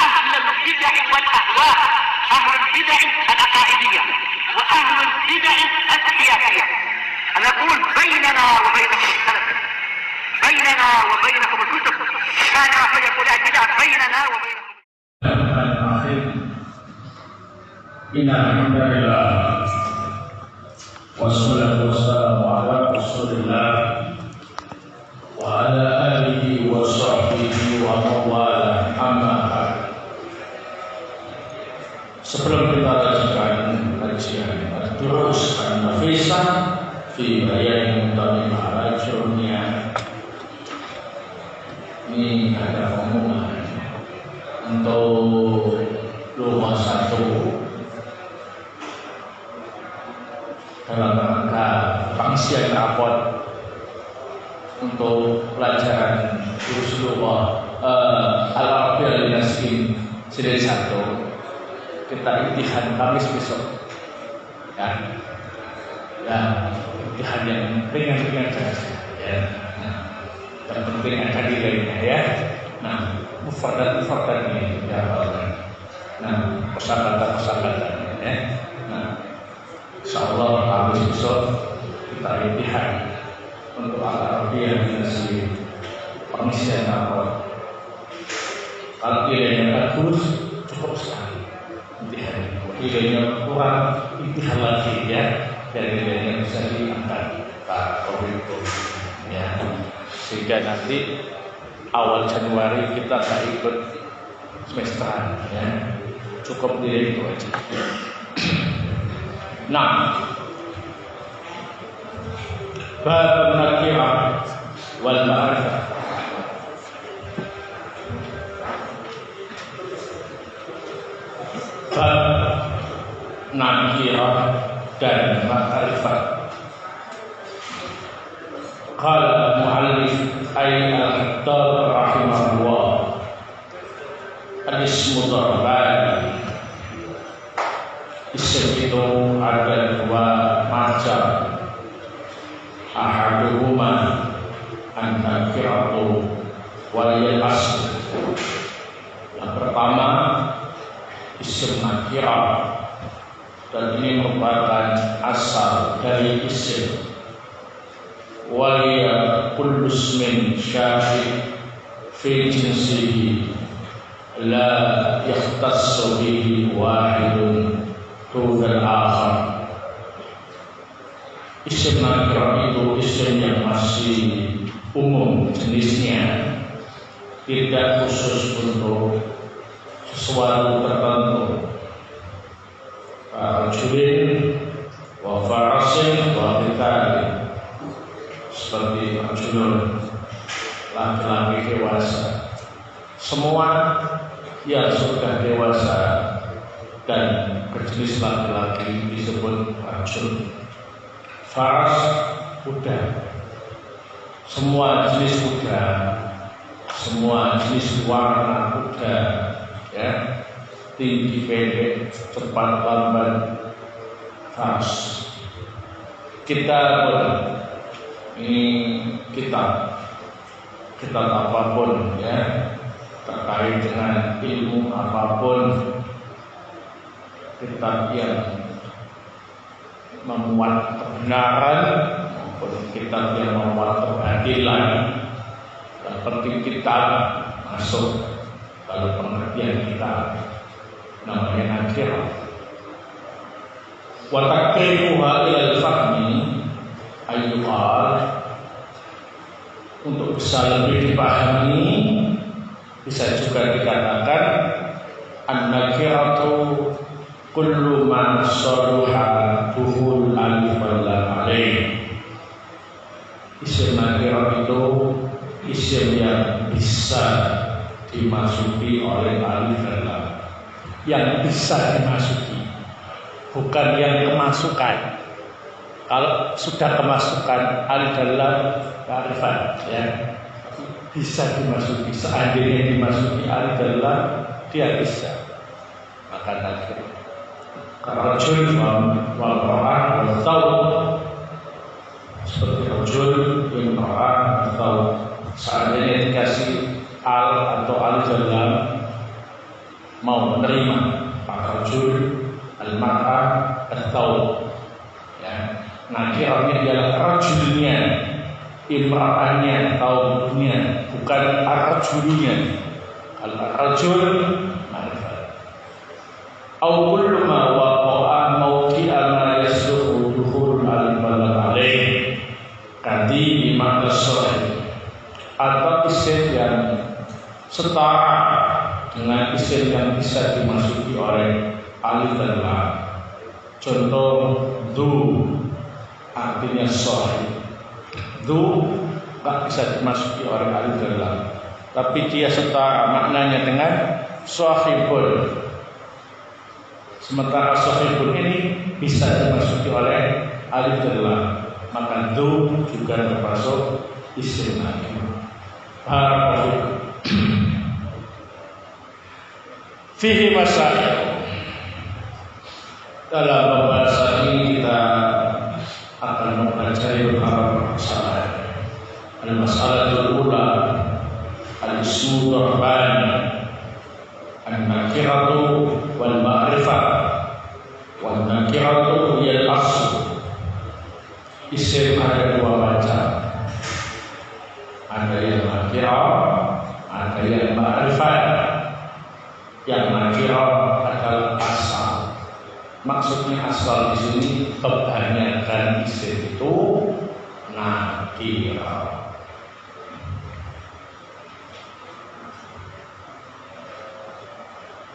أهل البدع والأهواء، أهل البدع العقائدية وأهل البدع السياسية. أنا أقول بيننا وبينكم السلف، بيننا وبينكم الكتب، كان أحد يقول البدع بيننا وبينكم. Innalillah wassalatu wassalamu ala rasulillah wa ala alihi wa sahbihi wa mawala amma ba'd. Sebelum kita lanjutkan kajian terus an-nafisah fi bayan mutami ma'rajurnya, ini ada pengumuman untuk lomba 1 dalam rangka pengisian rapot untuk pelajaran Rasulullah Al-Arabiyyah Al-Naskin Jilid 1. Kita imtihan Kamis besok, ya, imtihan yang ringan-ringan saja, ya. Yang penting ada nilainya, ya. Nah, mufradat ini dihafalkan. Nah, kosakata-kosakatanya, ya. Nah, insyaallah Kamis besok kita imtihan untuk Al-Arabiyyah Al-Naskin pengisian rapot. Kalau nilainya bagus, cukup sekali imtihan. Nilainya kurang, imtihan lagi, ya. Dan nilainya bisa diangkat Pak Kominfo, ya. Sehingga nanti awal Januari kita tak ikut semesteran, ya. Cukup nilai itu aja. Nah, bab nakirah wal ma'rifah. Bab nakirah dan ma'rifah. Qala mu'allif ay al-Hattab rahimahullah, al-ismu darbani. Isim itu ada 2 macam. Ahaduhuma an-nakiratu wal asl. Yang pertama isim nakirah, dan ini merupakan asal dari isim. Waliya kullu ismin syafi' fi jinsihi la yakhtassu bihi wahidun duna al-akhar. Isim nakirah itu isim yang masih umum jenisnya, tidak khusus untuk sesuatu tertentu. Rajulin wa farasin wa qitali, seperti rajulun laki-laki dewasa, semua yang sudah dewasa dan berjenis laki-laki disebut rajul. Faras, kuda, semua jenis kuda, semua jenis warna kuda, ya, tinggi pendek, cepat lambat, faras. Kita ini kitab apapun, ya, terkait dengan ilmu apapun, kitab yang memuat kebenaran maupun kitab yang memuat keadilan, yang penting kita masuk kalau pengertian kita namanya nakirah. Wa takrimuha ilal fahmi ayyuqal, untuk bisa lebih dipahami bisa juga dikatakan an-nakiratu kullu man saruha duhul alif wal lam alaih. Isim nakirah itu isim yang bisa dimasuki oleh alif dan lam, yang bisa dimasuki, bukan yang kemasukan. Kalau sudah kemasukan alif dan lam kearifan, ya, bisa dimasuki. Seandainya dimasuki alif dan lam, dia bisa, maka nakirah. Rajul wal mar'ah wal thawb, seperti rajul, imra'ah atau seandainya dikasih al atau al dalam, mau menerima Pak Rajul, al-mar'ah, atau ya, nakirahnya adalah rajulnya, imra'ahnya, taubnya, bukan ar-rajulunya. Al-rajul ma'rifat. Au kullu ma waqa'a mawqi'a ma yasluhu dukhul al-balad alaih. Kanti lima sahih atau isim yang setara dengan isim yang bisa dimasuki oleh alif dan lam. Contoh du artinya sahih. Du tak bisa dimasuki oleh alif dan lam, tapi dia setara maknanya dengan sahibun. Sementara sahibun ini bisa dimasuki oleh alif dan lam, maka du juga termasuk isim nakirah. Fihi masail. Dalam pembahasan ini kita akan mempelajari beberapa masalah. Al-mas'alatul ula al-ismu darban, an-nakiratu wal ma'rifah. Wal nakiratu hiya al-asl. Isim ada dua macam. Ada yang nakirah, ada yang ma'rifah. Yang nakirah adalah asal. Maksudnya asal di sini kebanyakan isim itu nakirah.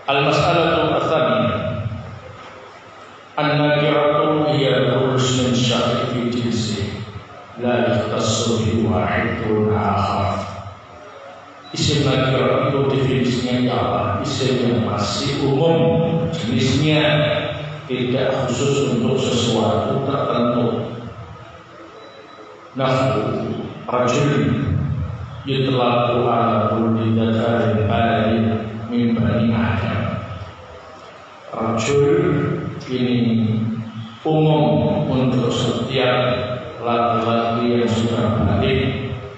Al-mas'alatu ats-tsaniyah. An-nakiratu hiya kullu ismin syar'i fi jinsi la yakhtassu bi wahidun akhar. Isim nakirah itu definisinya adalah isim yang masih umum jenisnya, tidak khusus untuk sesuatu tertentu. Nahwu rajul yutlaqu ala kulli dzakarin balighin min bani Adam. Rajul ini umum untuk setiap laki-laki yang sudah balik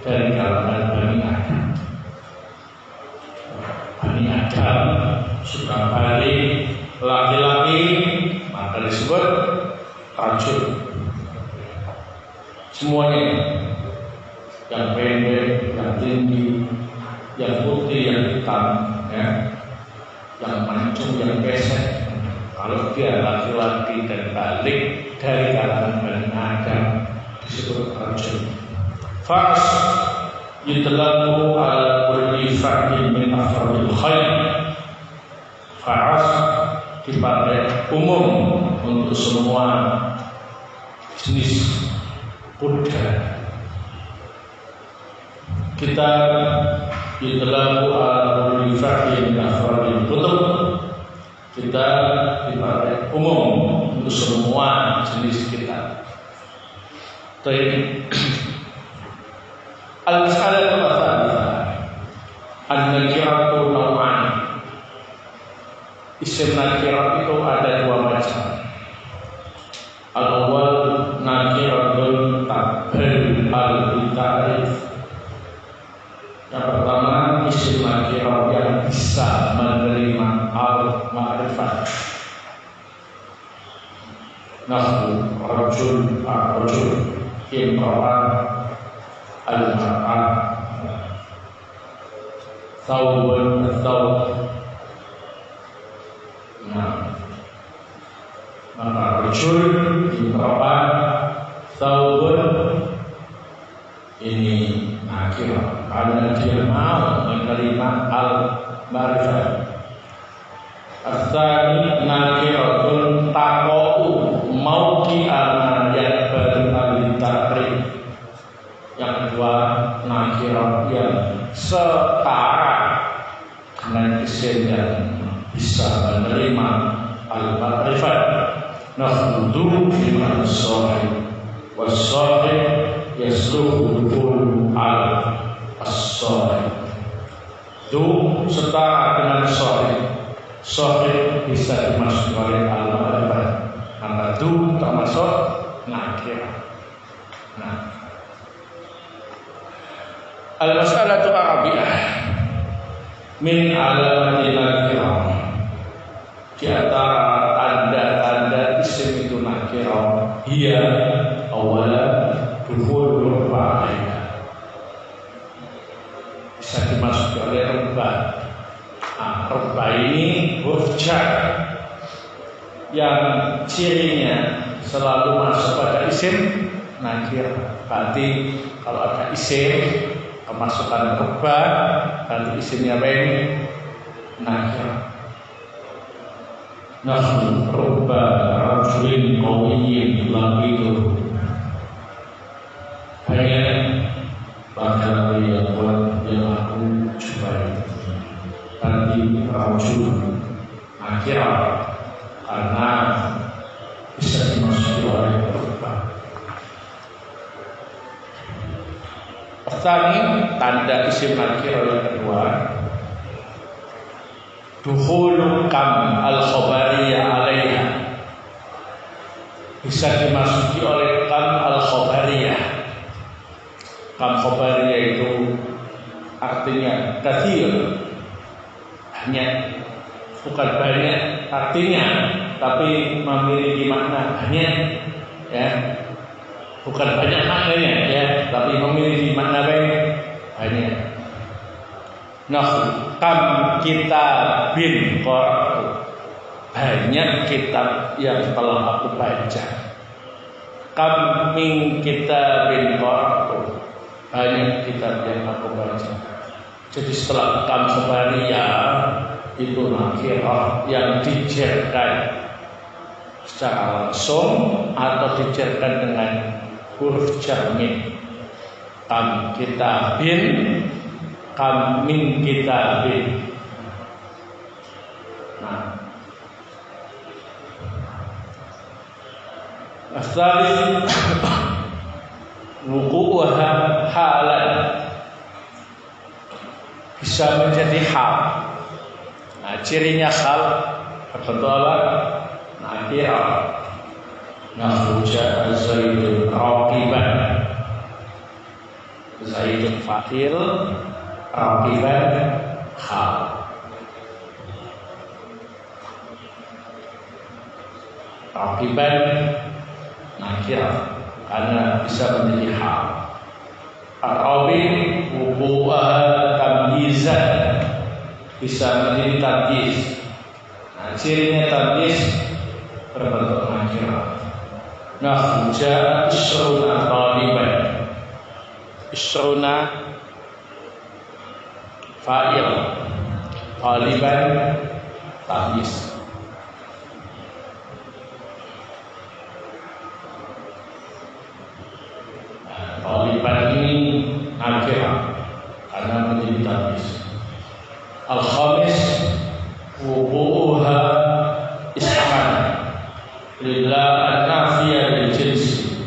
dari kalangan Bani Adam. Bani Adam sudah balik laki-laki, maka disebut rajul. Semuanya, yang pendek, yang tinggi, yang putih, yang hitam, ya, yang mancung, yang pesek. Kalau dia laki-laki dan balik dari kalangan Bani Adam disebut rajul. Fas yutlaqu ala kulli fa'lin min afradil khair. Fas dipakai umum untuk semua jenis kuda. Kita yutlaqu ala kulli fa'lin min afradil kutub. Kita dipakai umum untuk semua jenis kitab. Al-mas'alatu ats-tsalitsah. An-nakiratu naw'an. Isim nakirah itu ada dua macam. Al-awwal nakiratun tabel al-ta'rif. Yang pertama isim nakirah yang bisa menerima al-ma'rifat. Nahwu rajul, ar-rajul, imra'ah, al-mar'ah, thawbun, thawb. Nah, maka rajul, imra'ah, thawbun ini nakirah. Karena dia mau menerima al-ma'rifat. As-tsani nakiratun taqau mauqi'a ma yaqbalu al-ta'rif. Yang kedua nakirah yang setara dengan isim yang bisa menerima al-ma'rifat. Nahdu bima as-sahih was-sahih yasluhu dukhul al-sahih. Du setara dengan sahih. Sahih bisa dimasuki oleh al-ma'rifat. Maka du termasuk nakirah. Nah, al-mas'alatu arabiyyah min alamati nakirah. Di antara tanda-tanda isim itu nakirah, hiya awala dukhul rubba alaiha, bisa dimasuki oleh rubba. Nah, rubba ini huruf jar yang cirinya selalu masuk pada isim nakirah. Berarti kalau ada isim kemasukan rubba, berarti isimnya nakirah. Nahnu rubba rajulin qawiyyin laqitu, banyak laki-laki yang kuat yang aku jumpai. Nanti rajul nakirah karena bisa dimasuki oleh rubba. Tadi tanda isim nakirah yang kedua, dukhulu kam al-khabariyah alaiha, bisa dimasuki oleh kam al-khabariyah. Kam khabariyah itu artinya kathir, hanya, bukan banyak artinya, tapi memiliki makna banyak, ya. Bukan banyak maknanya, ya, tapi memiliki makna banyak. Nah, kam kitabin qara'tu, banyak kitab yang telah aku baca. Kam min kitabin qara'tu, banyak kitab yang aku baca. Jadi setelah kam khabariyah itu nakirah yang dijerkan secara langsung atau dijerkan dengan huruf jar min. Kam kitabin, kam min kitabin. Nah, asal wuqu'uha halan, bisa menjadi hal. Nah, cirinya hal berbentuk apa? Nakirah. Nahnu ja'a Zaidun raqiban, Zaidun fa'il, raqiban hal. Raqiban nakirah karena bisa menjadi hal. Ar-rabi wuqu'uha tamyizan, bisa menjadi tamyiz. Nah, cirinya tamyiz berbentuk nakirah. Nahnu ja'a isruna taliban, isruna fa'il, taliban tamyiz. Taliban ini nakirah karena menjadi tamyiz. Al-khamis wuqu'uha isman lillah an-nafiyah lil jinsi,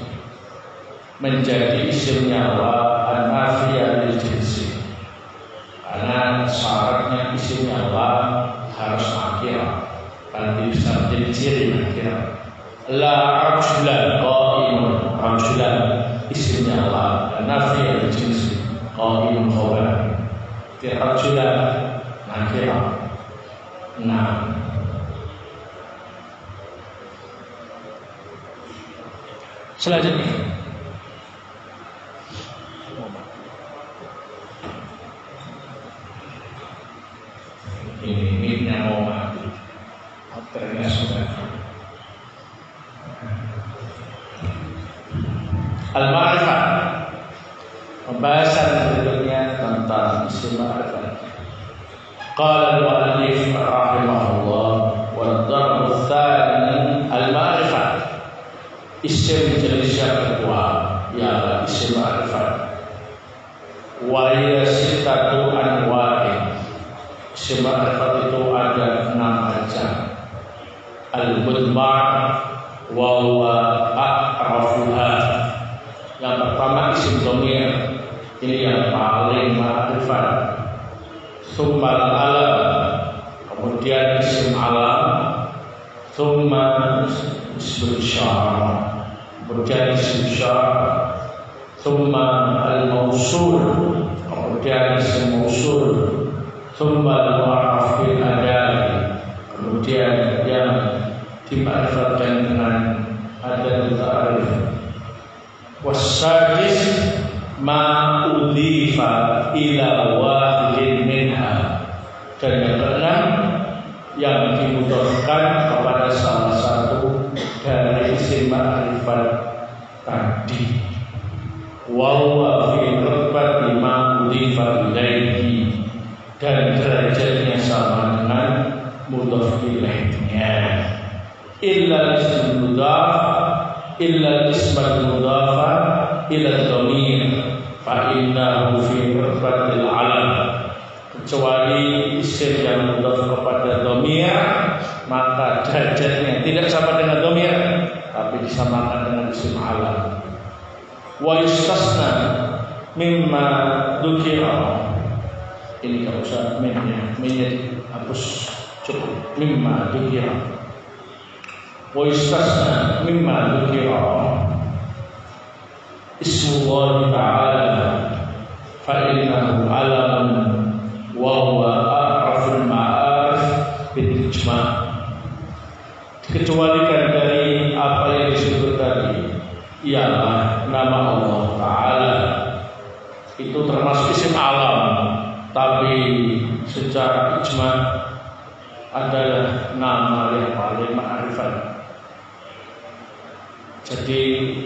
menjadi isimnya Allah an-nafiyah lil jinsi, karena syaratnya isimnya Allah harus nakirah, nanti bisa menjadi ciri nakirah. La rajulan qa'imun, rajulan isimnya Allah an-nafiyah lil jinsi, qa'imun khabar, rajulan nakirah. Nah, selanjutnya ini mic-nya mau mati, ternyata sudah. Al-ma'rifah, pembahasan berikutnya tentang isim ma'rifah. Qala al-mu'allif rahimahullah wa ad-darbu tsani al-ma'rifah, isim jenis yang kedua ialah isim ma'rifah. Wa hiya sittatu anwa'in, isim ma'rifah itu ada 6 macam. Al-mudmar wa huwa a'rafuha, yang pertama isim dhamir, ini yang paling ma'rifah. Summa al-alam, kemudian isim alam. Summa isim syara, kemudian isim syara. Summa al-mausul, kemudian isim mausul. Summa al-mu'arraf bil adab, kemudian Dan yang keenam, yang dimudahkan kepada salah satu dari isim ma'rifat tadi. Wa huwa fi rutbati ma udhifa ilaihi, dan derajatnya sama dengan mudhaf ilaihnya. Illa ismul mudhaf, illa ismul mudhafa ila dhamir fa innahu fi rutbatil alam. Kecuali isim yang mudhaf kepada dhamir, maka derajatnya tidak sama dengan dhamir, tapi disamakan dengan isim alam. Wa yustasna mimma dzukira, ini enggak usah minnya hapus, cukup mimma dzukira. Wa yustasna mimma dzukira ismullah ta'ala fa innahu alamun wa huwa a'raful ma'arif bil ijma'. Dikecualikan dari apa yang disebut tadi ialah nama Allah Ta'ala. Itu termasuk isim alam, tapi secara ijma' adalah nama yang paling ma'rifat. Jadi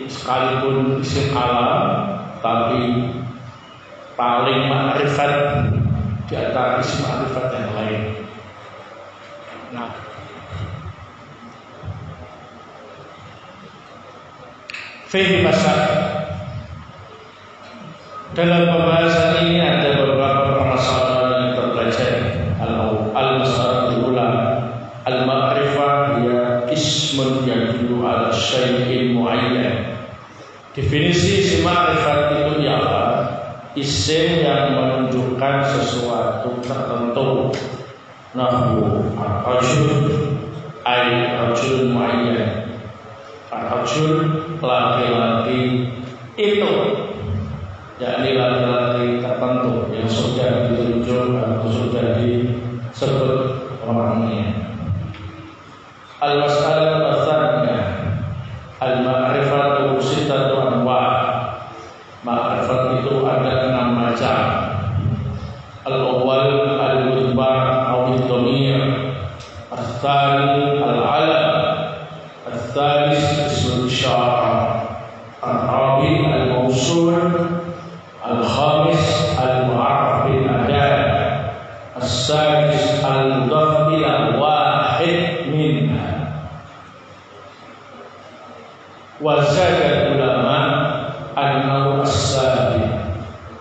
sekalipun isim alam, tapi paling ma'rifat di antara isim ma'rifat yang lain. Nah, fihi masail. Dalam pembahasan ini ada beberapa permasalahan yang terpelajari. Al-mas'alatul ula, al-ma'rifah ya ismun yadullu ala syai'in mu'ayyan. Definisi isim ma'rifat itu ialah isim yang menunjukkan sesuatu tertentu. Nahwu ar-rajul ay rajul mu'ayyan. Ar-rajul laki-laki itu, yakni laki-laki tertentu yang sudah ditunjuk atau sudah disebut orangnya. Al-mas'alah tsaniyah, al-ma'rifatu sittatu anwa'. Ma'rifat itu ada 6 macam. Al-awwal al-mudbar aw ad-dhamir, al-tsani al-alam, al-tsalits ismul isyarah, al-rabi' al-mawsul, al-khamis al-mu'arraf bil adad, al-sadis al-mudhaf ila wahid minha. Wa zada ulama an-naw' as-sabi.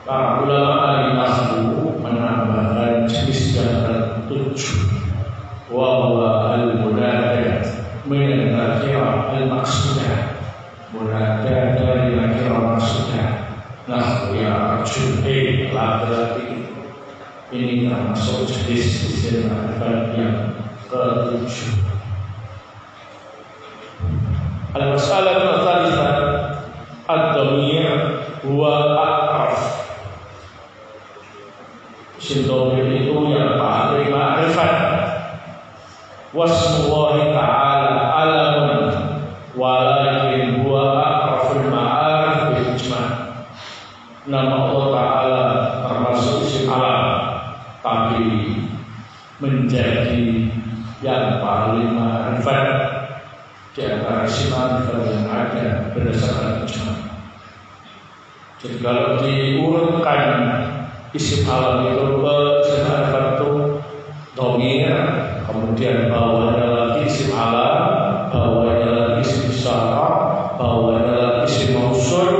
Para ulama al-nahwu menambahkan jenis yang ketujuh. Wa huwa al-munada min al-nakirah al-maqsudah. Munada dari nakirah maqsudah. Nah, ya rajul laki-laki ini termasuk jenis isim ma'rifat yang ketujuh. Al-mas'alah tsalitsah ad-dhamir huwa a'raf. Isim dhamir itu yang paling ma'rifat. Wasmullahi ta'ala alamun walakin huwa a'raful ma'arif bil ijma'. Nama Allah Ta'ala termasuk isim alam, tapi menjadi yang paling ma'rifat di antara isim ma'rifat yang ada berdasarkan ijma'. Jadi kalau diurutkan isim alam itu, isim ma'rifat itu dhamir, kemudian bawahnya lagi isim alam, bawahnya lagi isim isyarah, bawahnya lagi isim mausul,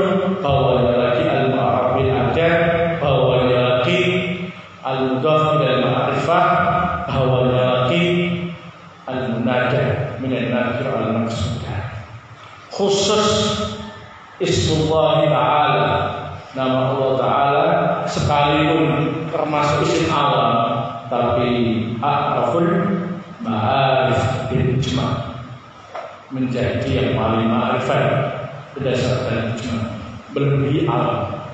bawahnya lagi al-mu'arraf bil adad, bawahnya lagi al-mudhaf ila al-ma'rifah, bawahnya lagi al-munada min an-nakir al-maqsudah. Khusus ismullah ta'ala, nama Allah Ta'ala, sekalipun termasuk isim alam, tapi a'raful ma'arif bil ijma', menjadi yang paling ma'rifat berdasarkan ijma', melebihi alam,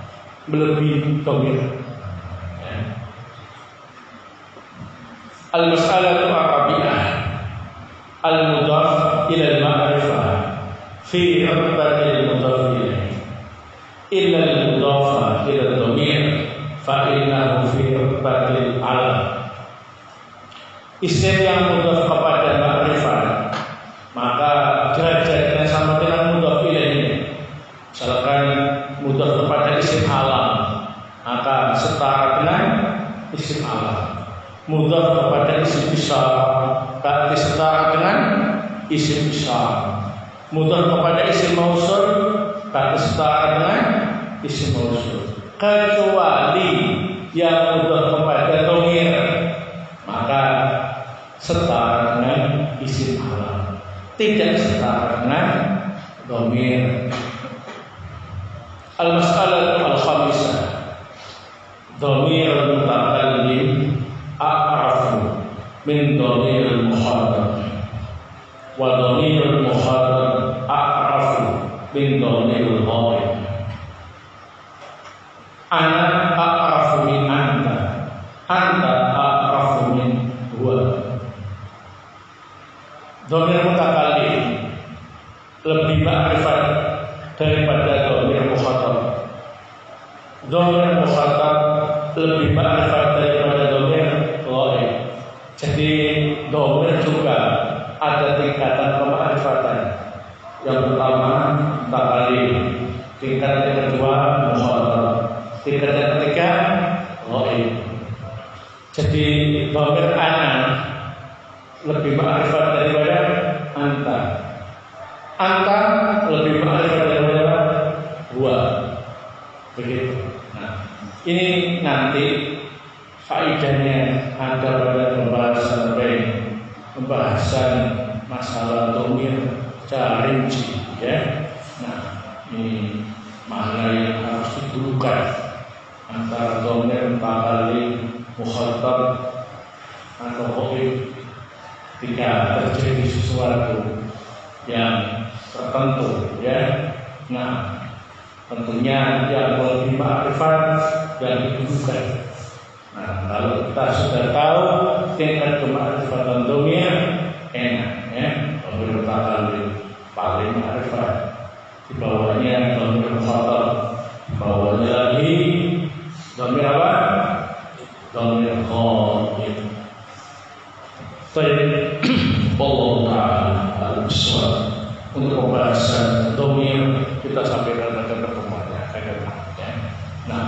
melebihi dhamir. Al-mas'alatu ar-rabi'ah al-mudhaf ila al-ma'rifah fi rutbatil mudhaf ilayh illa al-mudhafa ila ad-dhamir fa innahu fi rutbatil alam. isim yang mudhaf kepada ma'rifat, maka derajatnya sama dengan mudhaf ilaihnya. Misalkan mudhaf kepada isim alam, maka setara dengan isim alam. Mudhaf kepada isim isyar, berarti setara dengan isim isyar. Mudhaf kepada isim mausul, berarti setara dengan isim mausul. Kecuali yang mudhaf kepada dhamir, maka setara dengan isim alam, tidak setara dengan dhamir. Al-mas'alah al-khamisah, dhamir al-mutakallim a'rafu min dhamir al-mukhatab, wa dhamir al-mukhatab a'rafu min dhamir al-ghaib. Ana a'rafu min anta, anta a'rafu min huwa. Dhamir mutakallim lebih ma'rifat daripada dhamir mukhatab. Dhamir mukhatab lebih ma'rifat daripada dhamir ghaib. Jadi dhamir juga ada tingkatan kema'rifatan. Yang pertama mutakallim, tingkat yang kedua mukhatab, tingkat yang ketiga ghaib. Jadi dhamir ana lebih ma'rifat daripada anta. Anta lebih ma'rifat daripada huwa. Begitu. Nah, ini nanti faedahnya ada pada pembahasan masalah dhamir secara rinci, ya. Nah, ini makna yang harus didudukan antara dhamir mutakallim, mukhatab atau ghaib ketika terjadi sesuatu yang tertentu, ya. Nah, tentunya yang lebih ma'rifat dan didudukan. Nah, kalau kita sudah tahu tingkat kema'rifatan dhamir, enak, ya. Dhamir mutakallim paling ma'rifat, di bawahnya dhamir mukhatab, di bawahnya lagi dhamir apa? Dhamir ghaib. Baik, Allah Ta'ala al-Biswab. Untuk pembahasan dhamir kita sampaikan pada pertemuan yang akan datang, ya. Nah,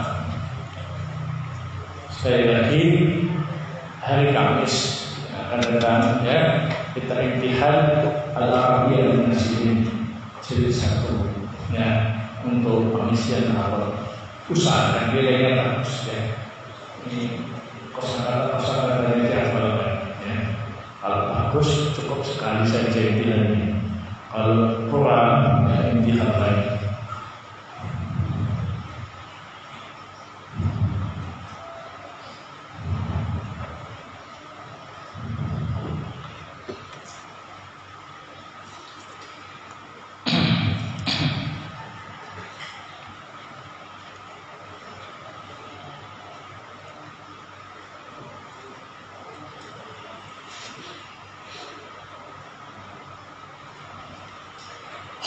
sekali lagi hari Kamis yang akan datang, ya, kita imtihan al-Arabiyyah al-Nasibin jilid 1, ya, untuk pengisian awal. Usahakan nilainya bagus, ya. Ini kosakata dari hafalkan, ya. Kalau bagus cukup sekali saja imtihannya. Kalau kurang, ya imtihan lain.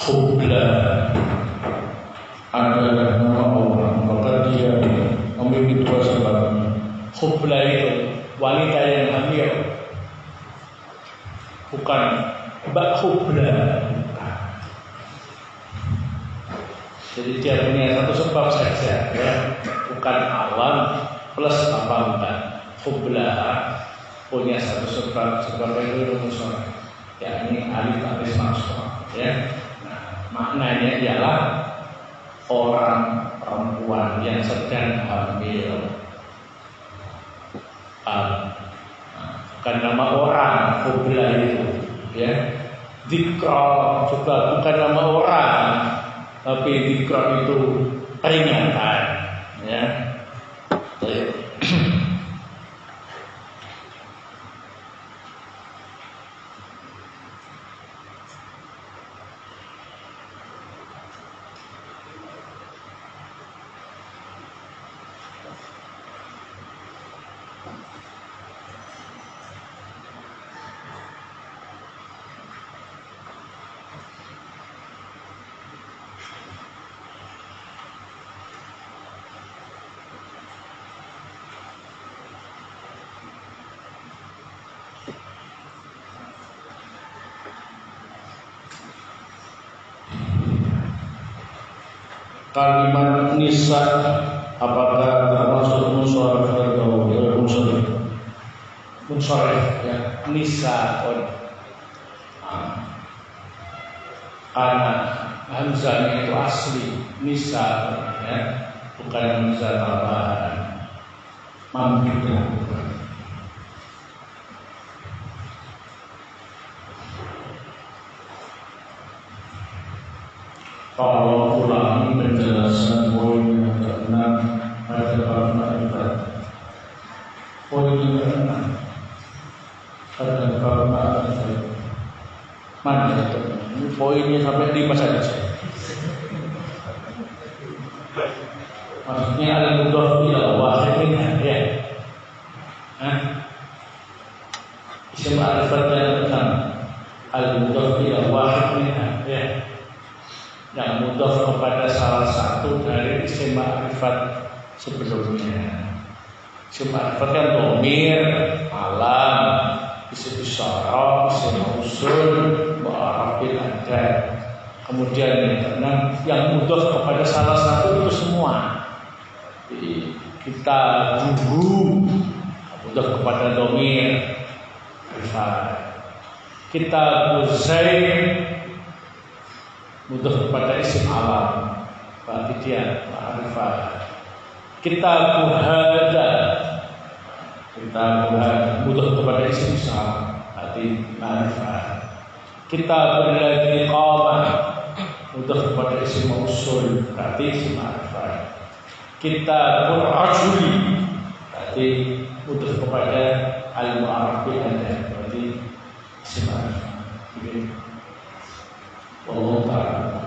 Hubla adalah nama orang, maka dia memiliki dua sebab. Hubla itu wanita yang hamil, bukan Mbak Hubla. Jadi dia punya satu sebab saja, ya, bukan alam plus apa bukan. Hubla punya satu sebab itu rumus, ya, ini alif alis maksud, ya. Maknanya ialah orang perempuan yang sedang hamil. Bukan nama orang, Hubla itu, ya. Dzikra juga bukan nama orang, tapi dzikra itu peringatan, ya. kalimat nisa apakah termasuk munsharif atau munsharif ya, nisa karena hamzahnya itu asli nisa ya, bukan hamzah tambahan mamdudah. Kalau ulangi penjelasan poin yang ke-6 pada bab ma'rifat. Poin yang ke-6 pada bab ma'rifat. Mana itu? Ini poinnya sampai 5 saja. Maksudnya al-mudhaf ila wahid ya. Isim ma'rifat yang pertama al-mudhaf ila wahid ya. Yang mudhaf kepada salah satu dari isim ma'rifat sebelumnya. Isim ma'rifat kan dhamir, alam, isim isyarah, isim mausul, mu'arraf bil adad. Kemudian yang keenam yang mudhaf kepada salah satu itu semua. Jadi kita guru mudhaf kepada dhamir, rifat. Kita Zaid mudhaf kepada isim alam, berarti dia ma'rifat. Kita hada mudhaf kepada isim isyarah, berarti ma'rifat. Kita berladhi qamah mudhaf kepada isim mausul, berarti isim ma'rifat. Kita rajuli berarti mudhaf kepada al-mu'arraf bil adad, berarti isim ma'rifat. Allah Ta'ala.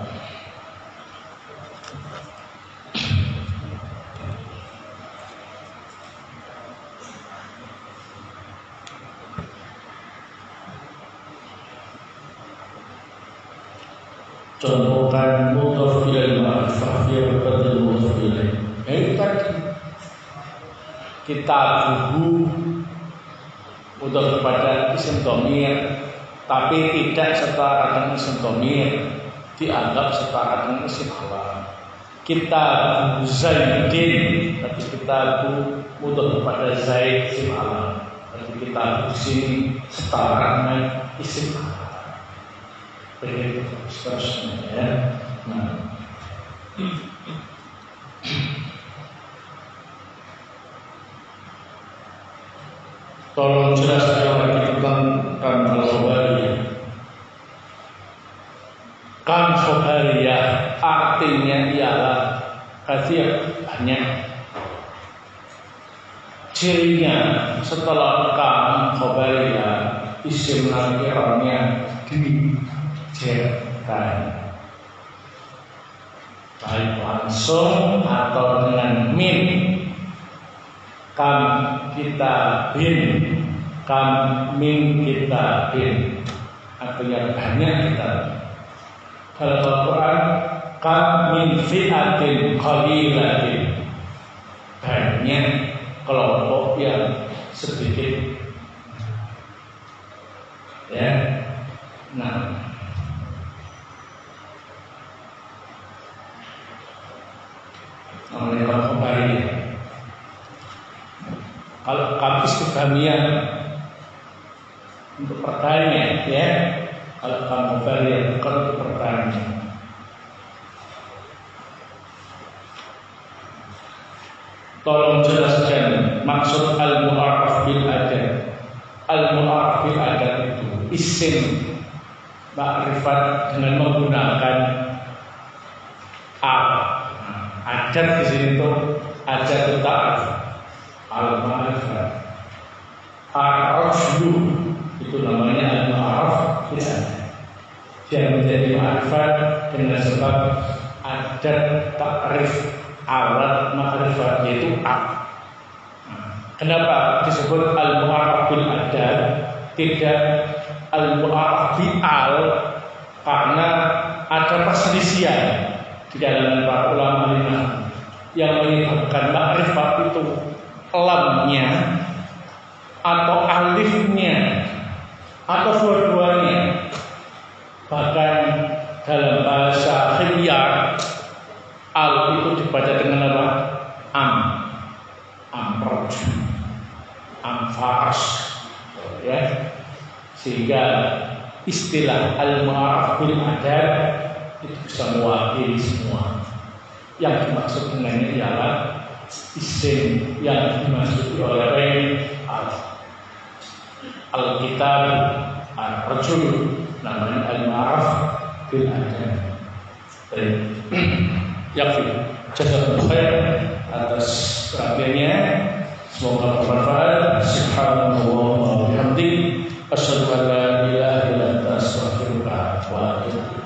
Contohkan mudhaf ilaih ma'rifah yang berbeda mudhaf ilaih. Itu tadi kita buku mudhaf kepada isim dhamir, tapi tidak setara dengan isim dhamir, dianggap setara dengan isim alam. Kita Zaidin, tapi kita mudhaf kepada Zaid isim alam, tapi kita sini setara dengan isim alam. Begitu seterusnya ya. Nah, tolong jelaskan lagi tentang al-khabariyah. Kan khabariyah artinya ialah kathir, banyak. Cirinya setelah kan khabariyah isim nakirahnya diceritakan, baik langsung atau dengan min. Kam kita bin, kam min kita bin, artinya banyak kita. Kalau Al-Quran kam min fi'atin qalilatin, banyak kelompok yang sedikit ya. Nah, oleh kembali kalau kamu istifhamiyah untuk pertanyaan ya, kalau kamu balik bukan untuk pertanyaan. Tolong jelaskan maksud al-mu'arraf bil adad. Al-mu'arraf bil adad itu isim ma'rifat dengan menggunakan al. Adad di sini itu adad ta'aruf, al-ma'rifat. Ar-rajlu itu namanya al-mu'arraf bil adad. Dia menjadi ma'rifat dengan sebab adad ta'rif, alat ma'rifat, yaitu al. Kenapa disebut al-mu'arraf bil adad tidak al-mu'arraf bi al? Karena ada perselisihan di dalam para ulama yang menyebabkan ma'rifat itu lamnya atau alifnya atau dua-duanya. Bahkan dalam bahasa khiyar al sehingga istilah al-ma'aruf bil adab itu bisa mewakili semua. Yang dimaksud dengannya ialah isim yang dimasuki oleh Alkitab Ar-Rajul, namanya al-ma'aruf bil adab. Yakfi, jazakallahu khair atas perhatiannya. Semoga bermanfaat. Subhanallah wa bihamdihi, asyhadu an la ilaha illa anta, astaghfiruka wa atubu ilaik.